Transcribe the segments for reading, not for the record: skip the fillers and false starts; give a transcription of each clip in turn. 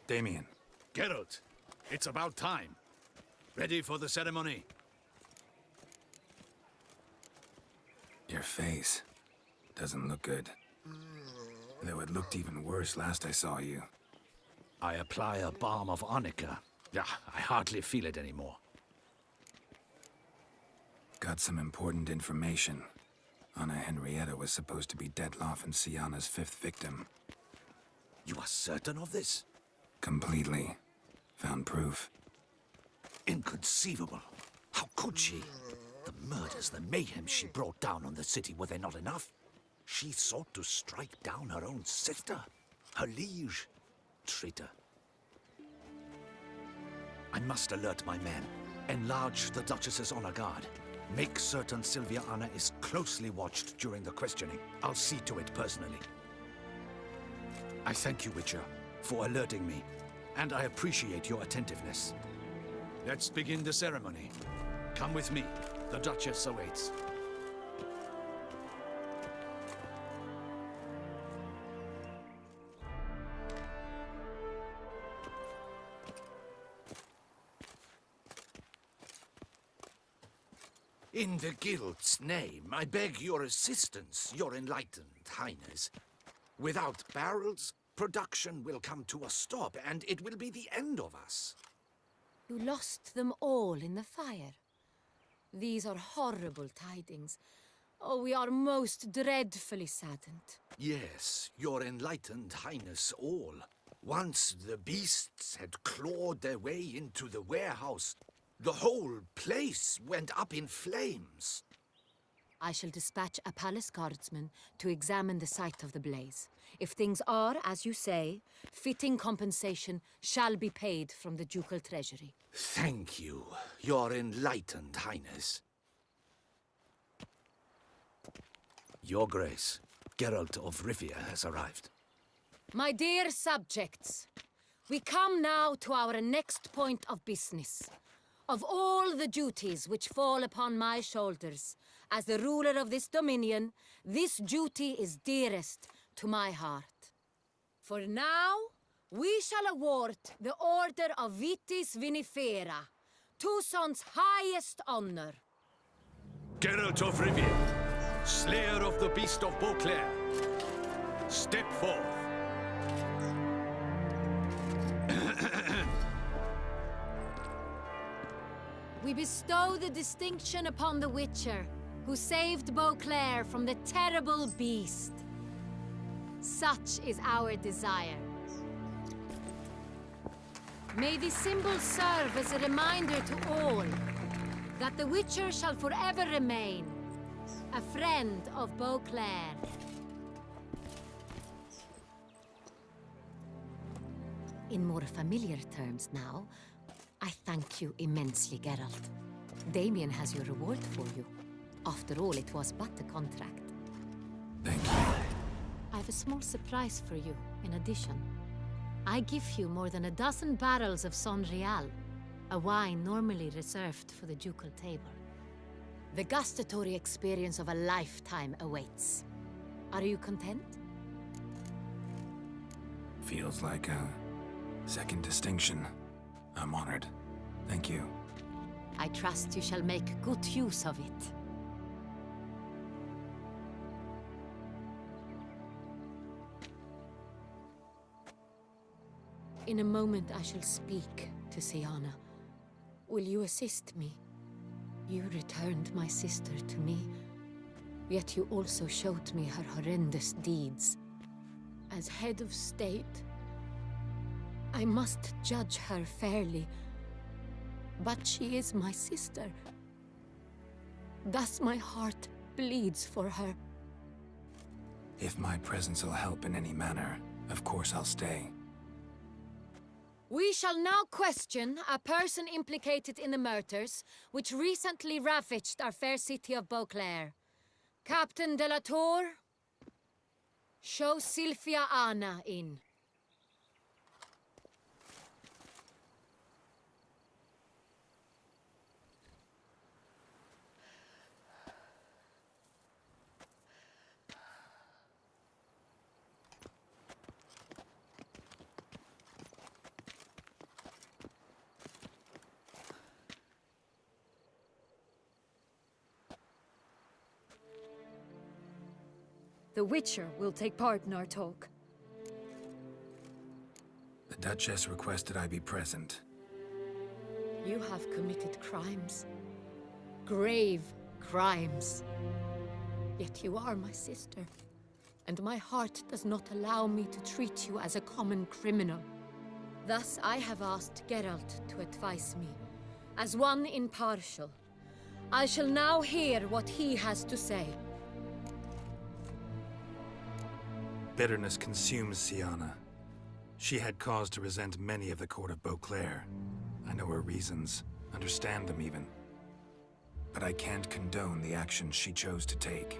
Damien. Geralt, it's about time. Ready for the ceremony? Your face doesn't look good. Though it looked even worse last I saw you. I apply a balm of arnica. Yeah, I hardly feel it anymore. Got some important information. Anna Henrietta was supposed to be Detloff and Syanna's 5th victim. You are certain of this? Completely. Found proof. Inconceivable. How could she? The murders, the mayhem she brought down on the city, were they not enough? She sought to strike down her own sister, her liege. Traitor. I must alert my men. Enlarge the Duchess's honor guard. Make certain Sylvia Anna is closely watched during the questioning. I'll see to it personally. I thank you, Witcher, for alerting me, and I appreciate your attentiveness. Let's begin the ceremony. Come with me. The Duchess awaits. In the Guild's name, I beg your assistance, your enlightened highness. Without barrels, production will come to a stop, and it will be the end of us. You lost them all in the fire. These are horrible tidings. Oh, we are most dreadfully saddened. Yes, your enlightened highness all. Once the beasts had clawed their way into the warehouse, the whole place went up in flames. I shall dispatch a palace guardsman to examine the site of the blaze. If things are, as you say, fitting compensation shall be paid from the ducal treasury. Thank you, your enlightened highness. Your Grace, Geralt of Rivia has arrived. My dear subjects, we come now to our next point of business. Of all the duties which fall upon my shoulders, as the ruler of this dominion, this duty is dearest to my heart. For now, we shall award the Order of Vitis Vinifera, Tucson's highest honor. Geralt of Rivia, slayer of the beast of Beauclair, step forth. We bestow the distinction upon the Witcher, who saved Beauclair from the terrible beast. Such is our desire. May this symbol serve as a reminder to all that the Witcher shall forever remain a friend of Beauclair. In more familiar terms now, I thank you immensely, Geralt. Damien has your reward for you. After all, it was but a contract. Thank you. I have a small surprise for you, in addition. I give you more than a dozen barrels of Son Real, a wine normally reserved for the ducal table. The gustatory experience of a lifetime awaits. Are you content? Feels like a second distinction. I'm honored. Thank you. I trust you shall make good use of it. In a moment I shall speak to Syanna. Will you assist me? You returned my sister to me, yet you also showed me her horrendous deeds. As head of state, I must judge her fairly, but she is my sister. Thus my heart bleeds for her. If my presence will help in any manner, of course I'll stay. We shall now question a person implicated in the murders which recently ravaged our fair city of Beauclair. Captain de la Tour, show Sylvia Anna in. The Witcher will take part in our talk. The Duchess requested I be present. You have committed crimes. Grave crimes. Yet you are my sister, and my heart does not allow me to treat you as a common criminal. Thus I have asked Geralt to advise me, as one impartial. I shall now hear what he has to say. Bitterness consumes Syanna. She had cause to resent many of the court of Beauclair. I know her reasons, understand them even. But I can't condone the actions she chose to take.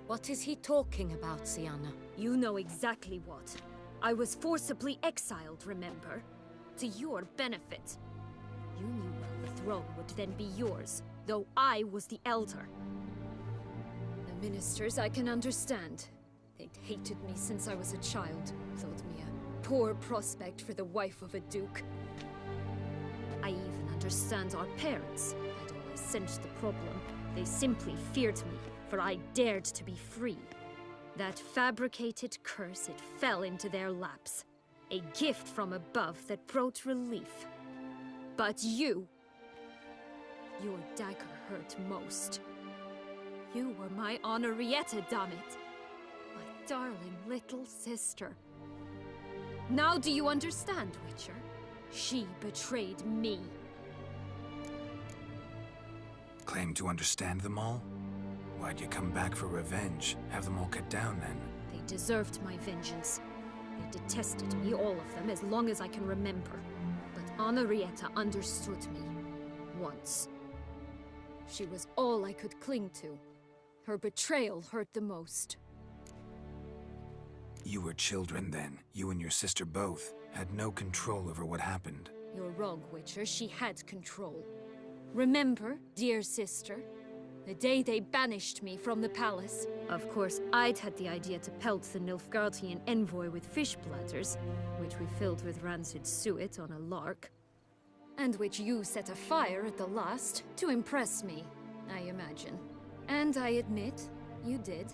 What is he talking about, Syanna? You know exactly what. I was forcibly exiled, remember? To your benefit. You knew well the throne would then be yours, though I was the elder. The ministers I can understand. They'd hated me since I was a child, thought me a poor prospect for the wife of a duke. I even understand our parents. I'd always sensed the problem. They simply feared me, for I dared to be free. That fabricated curse, it fell into their laps. A gift from above that brought relief. But your dagger hurt most. You were my Henrietta, damn it. My darling little sister. Now do you understand, Witcher? She betrayed me. Claim to understand them all? Why'd you come back for revenge? Have them all cut down then? They deserved my vengeance. They detested me, all of them, as long as I can remember. But Henrietta understood me. Once. She was all I could cling to. Her betrayal hurt the most. You were children then. You and your sister both had no control over what happened. You're wrong, Witcher. She had control. Remember, dear sister? The day they banished me from the palace. Of course, I'd had the idea to pelt the Nilfgaardian envoy with fish bladders, which we filled with rancid suet on a lark. And which you set afire at the last, to impress me, I imagine. And I admit, you did.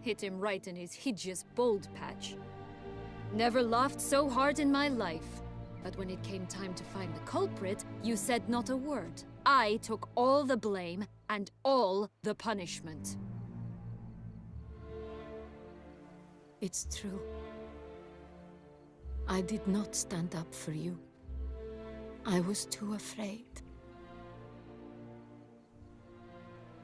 Hit him right in his hideous bald patch. Never laughed so hard in my life. But when it came time to find the culprit, you said not a word. I took all the blame and all the punishment. It's true. I did not stand up for you. I was too afraid.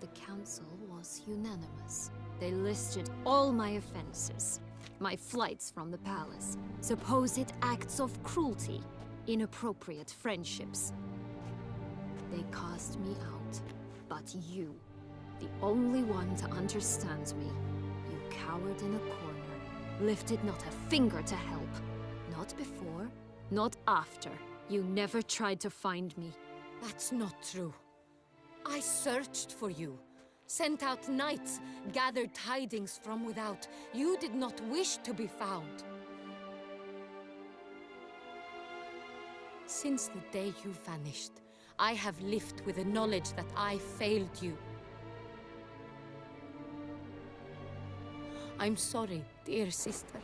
The council was unanimous. They listed all my offenses. My flights from the palace, supposed acts of cruelty, inappropriate friendships. They cast me out. But you, the only one to understand me, you cowered in a corner, lifted not a finger to help. Not before, not after. You never tried to find me. That's not true. I searched for you. Sent out knights, gathered tidings from without. You did not wish to be found. Since the day you vanished, I have lived with the knowledge that I failed you. I'm sorry, dear sister.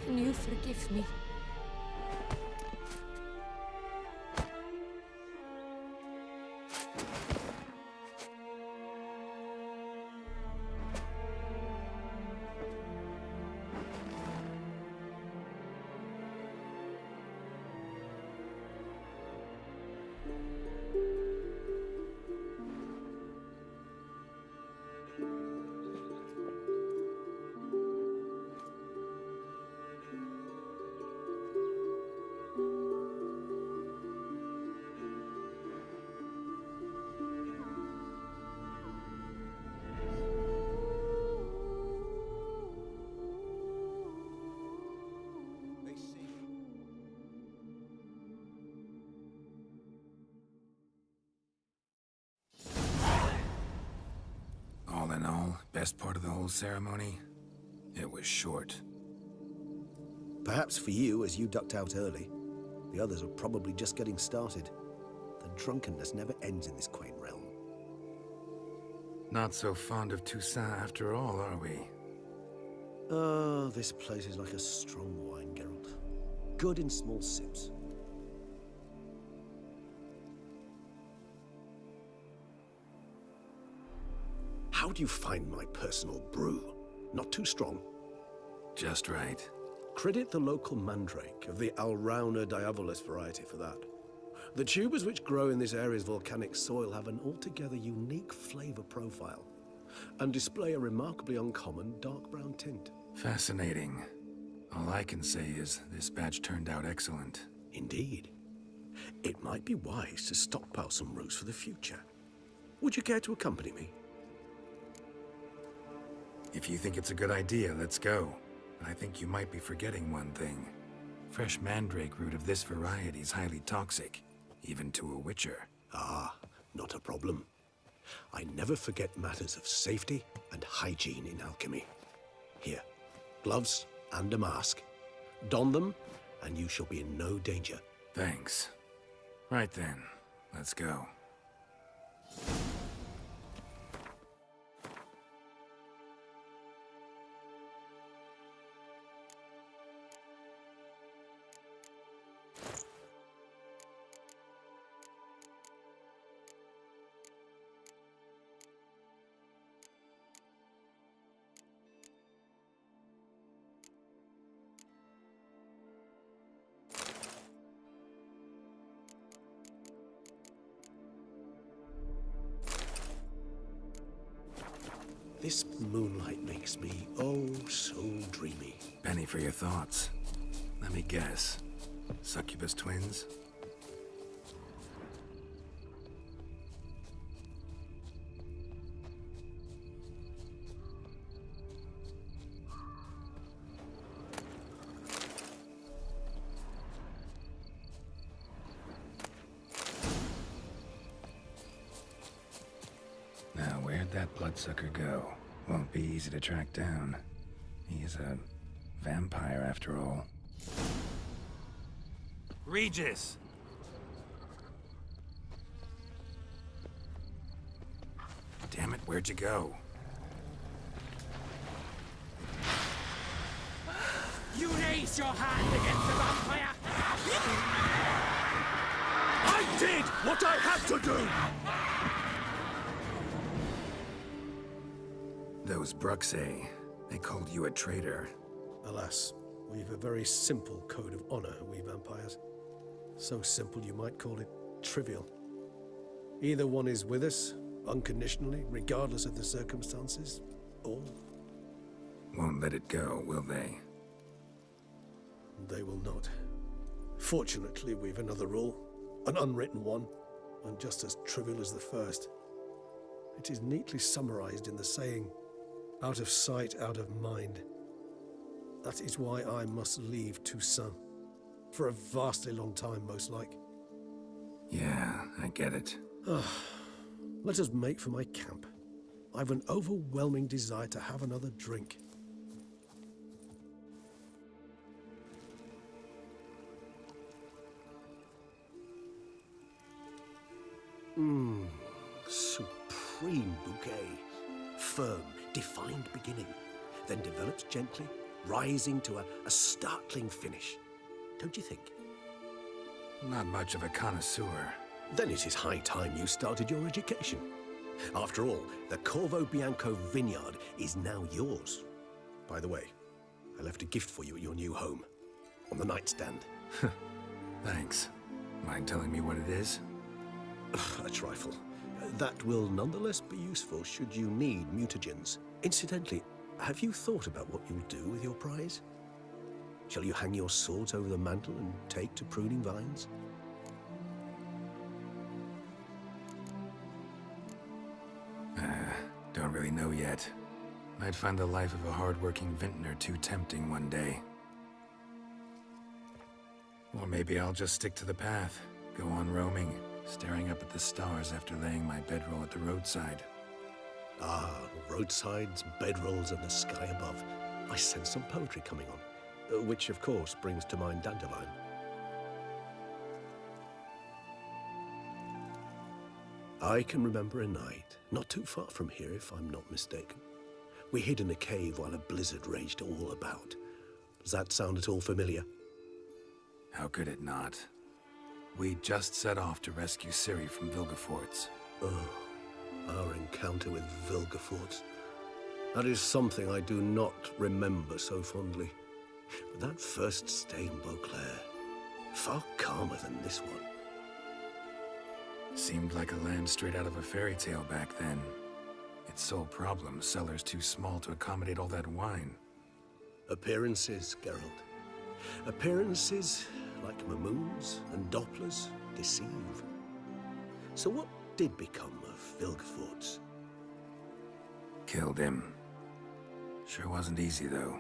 Can you forgive me? All in all, best part of the whole ceremony? It was short. Perhaps for you, as you ducked out early. The others are probably just getting started. The drunkenness never ends in this quaint realm. Not so fond of Toussaint after all, are we? Oh, this place is like a strong wine, Geralt. Good in small sips. How do you find my personal brew? Not too strong? Just right. Credit the local mandrake of the Alrauna diabolus variety for that. The tubers which grow in this area's volcanic soil have an altogether unique flavor profile and display a remarkably uncommon dark brown tint. Fascinating. All I can say is this batch turned out excellent. Indeed. It might be wise to stockpile some roots for the future. Would you care to accompany me? If you think it's a good idea, let's go. But I think you might be forgetting one thing. Fresh mandrake root of this variety is highly toxic, even to a witcher. Ah, not a problem. I never forget matters of safety and hygiene in alchemy. Here, gloves and a mask. Don them, and you shall be in no danger. Thanks. Right then, let's go. This moonlight makes me, oh, so dreamy. Penny for your thoughts. Let me guess. Succubus twins? Now, where'd that bloodsucker go? Won't be easy to track down. He is a vampire, after all. Regis! Damn it, where'd you go? You raise your hand against the vampire! I did what I had to do! Those Bruxae, they called you a traitor. Alas, we've a very simple code of honor, we vampires. So simple you might call it trivial. Either one is with us, unconditionally, regardless of the circumstances, or... Won't let it go, will they? they will not. Fortunately, we've another rule, an unwritten one, and just as trivial as the first. It is neatly summarized in the saying, out of sight, out of mind. That is why I must leave Toussaint. For a vastly long time, most like. Yeah, I get it. Let us make for my camp. I've an overwhelming desire to have another drink. Supreme bouquet. Firm, defined beginning, then develops gently, rising to a startling finish. Don't you think? Not much of a connoisseur. Then it is high time you started your education. After all, the Corvo Bianco vineyard is now yours. By the way, I left a gift for you at your new home, on the nightstand. Thanks. Mind telling me what it is? A trifle. That will nonetheless be useful should you need mutagens. Incidentally, have you thought about what you'll do with your prize? Shall you hang your swords over the mantle and take to pruning vines? Don't really know yet. Might find the life of a hard-working vintner too tempting one day. Or maybe I'll just stick to the path, go on roaming, staring up at the stars after laying my bedroll at the roadside. Ah, roadsides, bedrolls, and the sky above. I sense some poetry coming on, which of course brings to mind Dandelion. I can remember a night, not too far from here if I'm not mistaken. We hid in a cave while a blizzard raged all about. Does that sound at all familiar? How could it not? We just set off to rescue Ciri from Vilgefortz. Oh, our encounter with Vilgefortz. That is something I do not remember so fondly. But that first stay in Beauclair, far calmer than this one. Seemed like a land straight out of a fairy tale back then. Its sole problem, cellars too small to accommodate all that wine. Appearances, Geralt. Appearances, like Mamoons and Dopplers, deceive. So what did become of Vilgefortz? Killed him. Sure wasn't easy, though.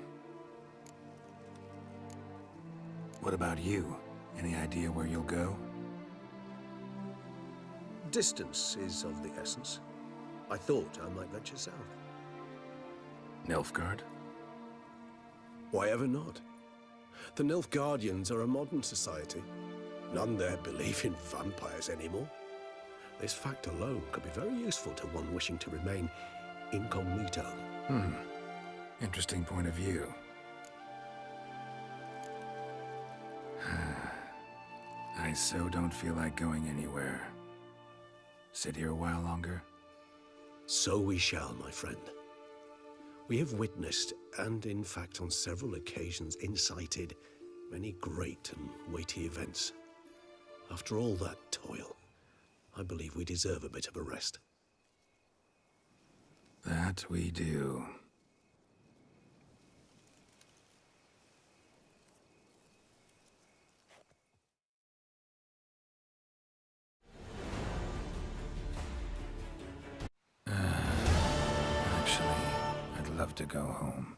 What about you? Any idea where you'll go? Distance is of the essence. I thought I might venture south. Nilfgaard? Why ever not? The Nilfgaardians are a modern society. None there believe in vampires anymore. This fact alone could be very useful to one wishing to remain incognito. Interesting point of view. I so don't feel like going anywhere. Sit here a while longer? So we shall, my friend. We have witnessed, and in fact on several occasions incited, many great and weighty events. After all that toil, I believe we deserve a bit of a rest. That we do. Actually, I'd love to go home.